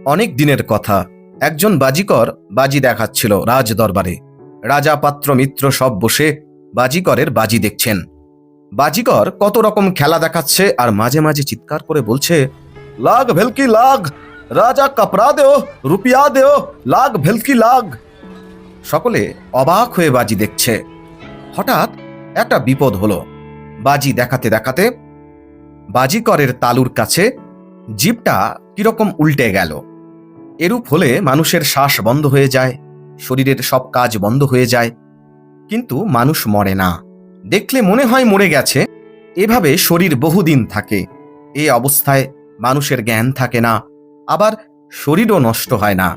অনেক দিনের কথা। একজন বাজিকর বাজি দেখাচ্ছিল রাজ দরবারে। রাজা পাত্র মিত্র সব বসে বাজিকরের বাজি দেখছেন। বাজিকর কত রকম খেলা দেখাচ্ছে আর মাঝে মাঝে চিৎকার করে বলছে, লাগ ভেলকি লাগ, রাজা কাপড়া দেও, রুপিয়া দেও, লাগ ভেলকি লাগ। সকলে অবাক হয়ে বাজি দেখছে। হঠাৎ একটা বিপদ হলো। বাজি দেখাতে দেখাতে বাজিকরের তালুর কাছে জিভটা কিরকম উল্টে গেল। এরূপ হলে মানুষের শ্বাস বন্ধ হয়ে যায়, শরীরের সব কাজ বন্ধ হয়ে যায়, কিন্তু মানুষ মরে না। দেখলে মনে হয় মরে গেছে। এভাবে শরীর বহুদিন থাকে। এই অবস্থায় মানুষের জ্ঞান থাকে না, আবার শরীরও নষ্ট হয় না।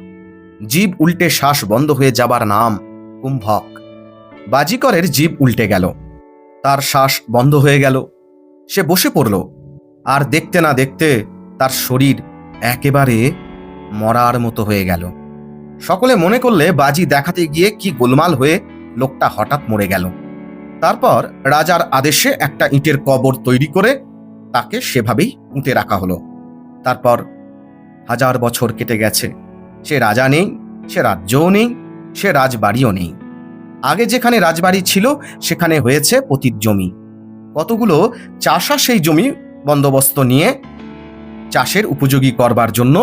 জীব উল্টে শ্বাস বন্ধ হয়ে যাবার নাম কুম্ভক। বাজিকরের জীব উল্টে গেল, তার শ্বাস বন্ধ হয়ে গেল। সে বসে পড়ল, আর দেখতে না দেখতে তার শরীর একেবারে মরার মতো হয়ে গেল। সকলে মনে করলে বাজি দেখাতে গিয়ে কি গোলমাল হয়ে লোকটা হঠাৎ মরে গেল। তারপর রাজার আদেশে একটা ইটের কবর তৈরি করে তাকে সেভাবেই পুঁতে রাখা হলো। তারপর 1000 বছর কেটে গেছে। সে রাজা নেই, সে রাজ্যও নেই, সে রাজবাড়িও নেই। আগে যেখানে রাজবাড়ি ছিল সেখানে হয়েছে পতিত জমি। কতগুলো চাষা সেই জমি বন্দোবস্ত নিয়ে চাষের উপযোগী করবার জন্য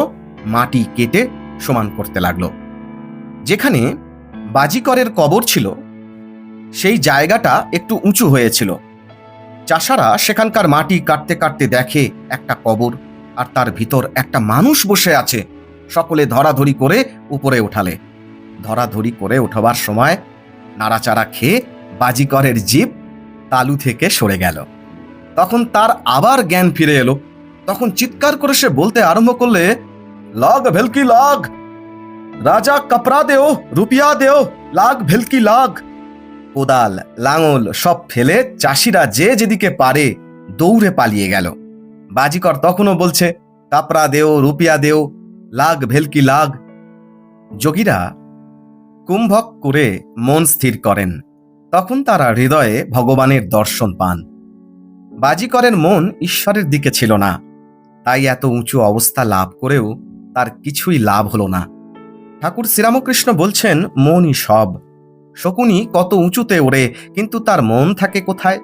মাটি কেটে সমান করতে লাগলো। যেখানে বাজিকরের কবর ছিল সেই জায়গাটা একটু উঁচু হয়েছিল। চাষারা সেখানকার মাটি কাটতে কাটতে দেখে একটা কবর, আর তার ভিতর একটা মানুষ বসে আছে। সকলে ধরাধরি করে উপরে উঠালে। ধরাধরি করে উঠবার সময় নাড়াচাড়া খেয়ে বাজিকরের জিভ তালু থেকে সরে গেল। তখন তার আবার জ্ঞান ফিরে এলো। তখন চিৎকার করে সে বলতে আরম্ভ করলে, লাগ ভেলকি লাগ, রাজা কাপড়া দেও, রুপিয়া দেও, লাগ ভেলকি লাগ। কোদাল লাঙল সব ফেলে চাষিরা যে যেদিকে পারে দৌড়ে পালিয়ে গেল। বাজিকর তখনও বলছে, কাপড়া দেও, রুপিয়া দেও, লাগ ভেলকি লাগ। যোগীরা কুম্ভক করে মন স্থির করেন। তখন তারা হৃদয়ে ভগবানের দর্শন পান। বাজিকরের মন ঈশ্বরের দিকে ছিল না, তাই এত উঁচু অবস্থা লাভ করেও তার কিছুই লাভ হলো না। ঠাকুর শ্রীরামকৃষ্ণ বলছেন, মনই সব। শকুনি কত উঁচুতে ওড়ে, কিন্তু তার মন থাকে কোথায়?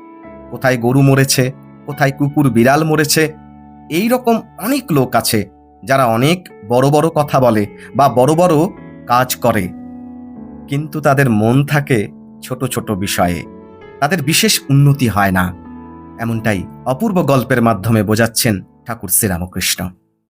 কোথায় গরু মরেছে, কোথায় কুকুর বিড়াল মরেছে। এই রকম অনেক লোক আছে যারা অনেক বড় বড় কথা বলে বা বড় বড় কাজ করে, কিন্তু তাদের মন থাকে ছোট ছোট বিষয়ে, তাদের বিশেষ উন্নতি হয় না। এমনটাই অপূর্ব গল্পের মাধ্যমে বোঝাচ্ছেন ঠাকুর শ্রীরামকৃষ্ণ।